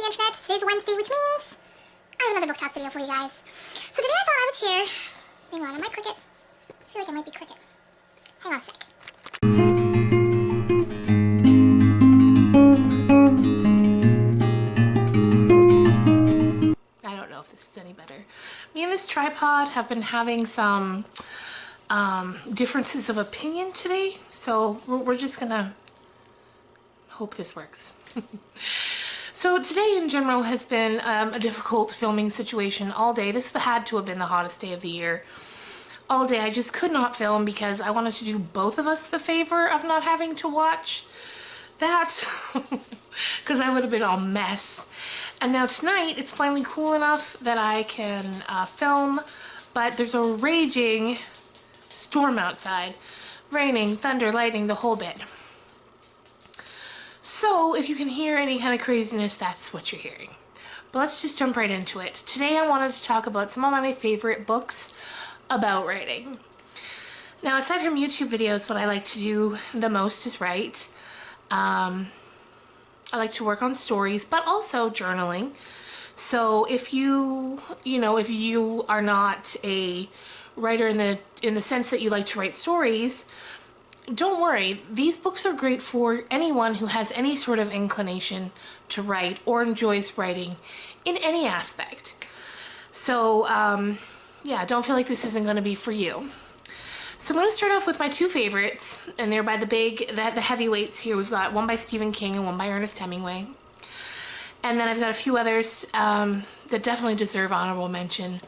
the internet. Today's Wednesday, which means I have another book talk video for you guys. So today I thought I would share... Hang on, am I cricket? I feel like I might be cricket. Hang on a sec. I don't know if this is any better. Me and this tripod have been having some differences of opinion today, so we're just gonna hope this works. So today in general has been a difficult filming situation all day. This had to have been the hottest day of the year. All day I just could not film because I wanted to do both of us the favor of not having to watch that because I would have been all mess. And now tonight it's finally cool enough that I can film, but there's a raging storm outside. Raining, thunder, lightning, the whole bit. So if you can hear any kind of craziness, that's what you're hearing. But let's just jump right into it. Today I wanted to talk about some of my favorite books about writing. Now, aside from YouTube videos, what I like to do the most is write. I like to work on stories, but also journaling. So if if you are not a writer in the sense that you like to write stories, don't worry. These books are great for anyone who has any sort of inclination to write or enjoys writing in any aspect. So yeah, don't feel like this isn't going to be for you. So I'm going to start off with my two favorites, and they're by the heavyweights here. We've got one by Stephen King and one by Ernest Hemingway. And then I've got a few others that definitely deserve honorable mention.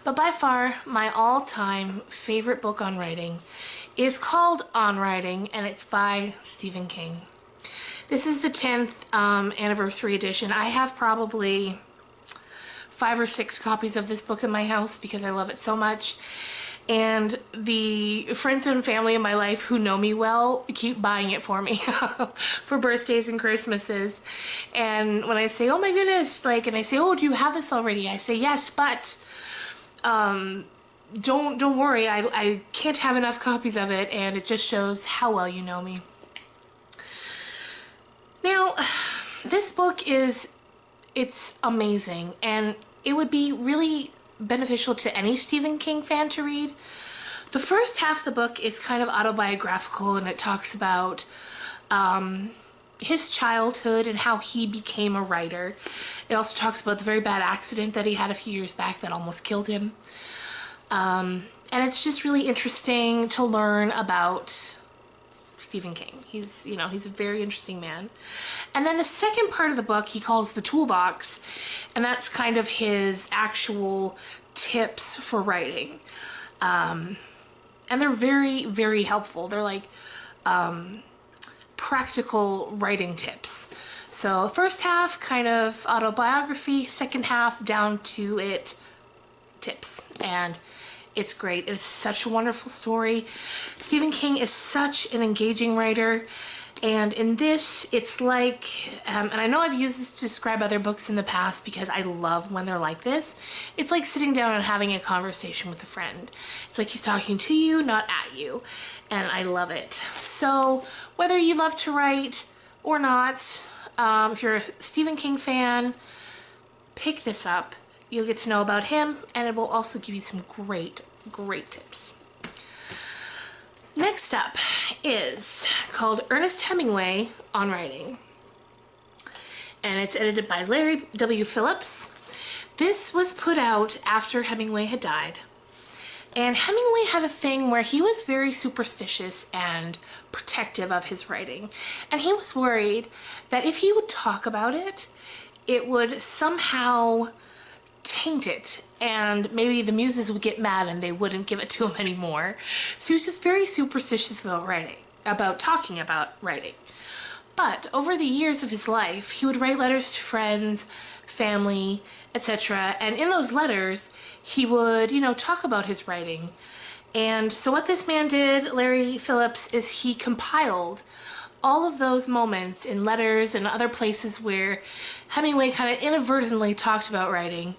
But by far, my all-time favorite book on writing is called On Writing, and it's by Stephen King. This is the 10th anniversary edition. I have probably 5 or 6 copies of this book in my house because I love it so much. And the friends and family in my life who know me well keep buying it for me for birthdays and Christmases. And when I say, oh my goodness, and they say, oh, do you have this already? I say, yes, but don't worry, I can't have enough copies of it, and it just shows how well you know me. Now, this book it's amazing, and it would be really beneficial to any Stephen King fan to read. The first half of the book is kind of autobiographical, and it talks about his childhood and how he became a writer. It also talks about the very bad accident that he had a few years back that almost killed him. And it's just really interesting to learn about Stephen King. He's a very interesting man. And then the second part of the book he calls the toolbox, and that's kind of his actual tips for writing. And they're very, very helpful. They're like practical writing tips. So first half kind of autobiography, second half down to it tips, and it's great. It's such a wonderful story. Stephen King is such an engaging writer, and in this it's like, and I know I've used this to describe other books in the past because I love when they're like this. It's like sitting down and having a conversation with a friend. It's like he's talking to you, not at you, and I love it. So whether you love to write or not, if you're a Stephen King fan, pick this up. You'll get to know about him, and it will also give you some great, great tips. Next up is called Ernest Hemingway on Writing, and it's edited by Larry W. Phillips. This was put out after Hemingway had died, and Hemingway had a thing where he was very superstitious and protective of his writing, and he was worried that if he would talk about it, it would somehow taint it, and maybe the muses would get mad and they wouldn't give it to him anymore. So he was just very superstitious about talking about writing. But over the years of his life, he would write letters to friends, family, etc. And in those letters, he would, talk about his writing. And so what this man did, Larry Phillips, is he compiled all of those moments in letters and other places where Hemingway kind of inadvertently talked about writing,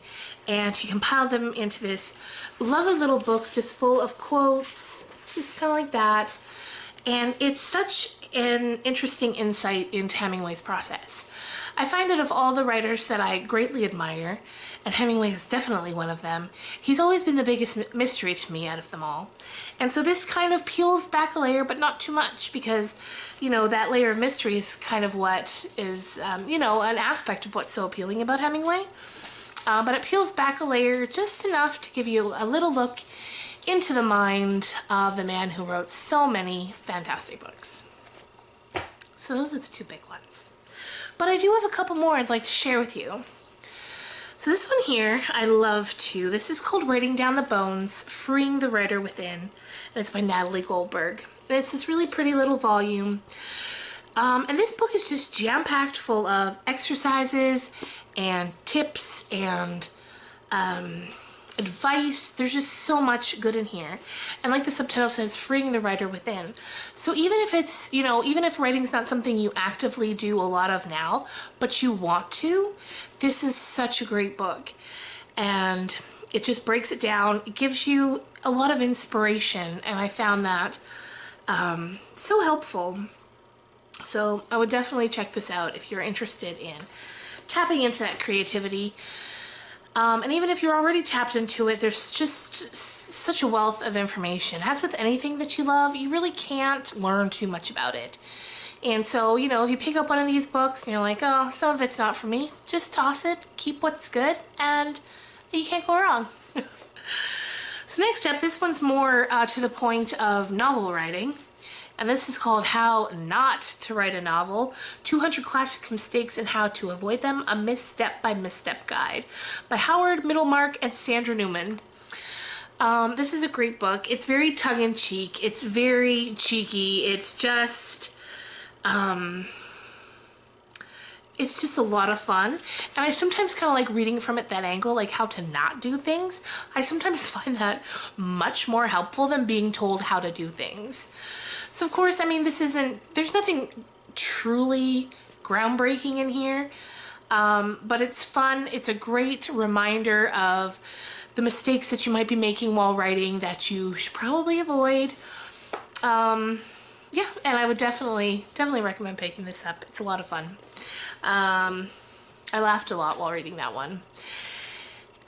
and he compiled them into this lovely little book just full of quotes, just kind of like that. And it's such an interesting insight into Hemingway's process. I find that of all the writers that I greatly admire, and Hemingway is definitely one of them, he's always been the biggest mystery to me out of them all. And so this kind of peels back a layer, but not too much, because, you know, that layer of mystery is kind of what is, you know, an aspect of what's so appealing about Hemingway. But it peels back a layer just enough to give you a little look into the mind of the man who wrote so many fantastic books. So those are the two big ones. But I do have a couple more I'd like to share with you. So this one here, I love too. This is called Writing Down the Bones, Freeing the Writer Within. And it's by Natalie Goldberg. And it's this really pretty little volume. And this book is just jam-packed full of exercises and tips and advice. There's just so much good in here. And like the subtitle says, freeing the writer within. So even if it's, you know, even if writing's not something you actively do a lot of now, but you want to, this is such a great book. And it just breaks it down. It gives you a lot of inspiration, and I found that so helpful. So I would definitely check this out if you're interested in tapping into that creativity. And even if you're already tapped into it, there's just such a wealth of information. As with anything that you love, you really can't learn too much about it. And so, you know, if you pick up one of these books and you're like, oh, some of it's not for me, just toss it, keep what's good, and you can't go wrong. So next up, this one's more to the point of novel writing. And this is called How Not to Write a Novel, 200 Classic Mistakes and How to Avoid Them, a Misstep-by-Misstep Guide by Howard Middlemark and Sandra Newman. This is a great book. It's very tongue-in-cheek. It's very cheeky. It's just a lot of fun. And I sometimes kind of like reading from it that angle, like how to not do things. I sometimes find that much more helpful than being told how to do things. So of course, I mean, there's nothing truly groundbreaking in here, but it's fun. It's a great reminder of the mistakes that you might be making while writing that you should probably avoid. Yeah, and I would definitely recommend picking this up. It's a lot of fun. I laughed a lot while reading that one.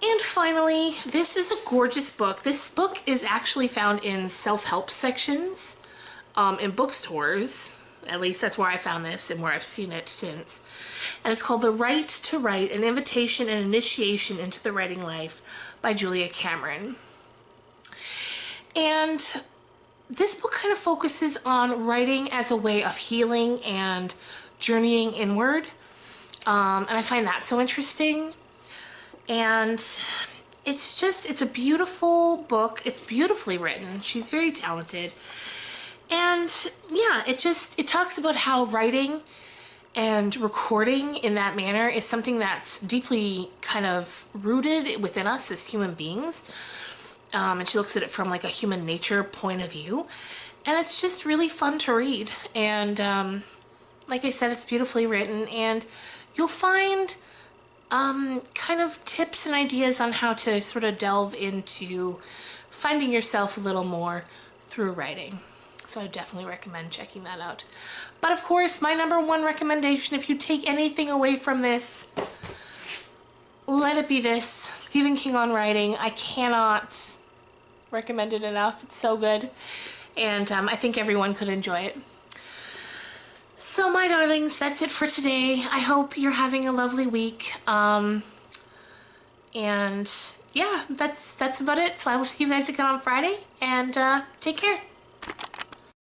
And finally, this is a gorgeous book. This book is actually found in self-help sections. In bookstores, at least that's where I found this and where I've seen it since. And it's called The Right to Write, An Invitation and Initiation into the Writing Life by Julia Cameron. And this book kind of focuses on writing as a way of healing and journeying inward. And I find that so interesting. And it's a beautiful book. It's beautifully written. She's very talented. And yeah, it talks about how writing and recording in that manner is something that's deeply kind of rooted within us as human beings. And she looks at it from like a human nature point of view. And it's just really fun to read. And like I said, it's beautifully written, and you'll find kind of tips and ideas on how to sort of delve into finding yourself a little more through writing. So I definitely recommend checking that out. But of course, my number one recommendation, if you take anything away from this, let it be this. Stephen King on writing. I cannot recommend it enough. It's so good. And I think everyone could enjoy it. So my darlings, that's it for today. I hope you're having a lovely week. And yeah, that's about it. So I will see you guys again on Friday. And take care.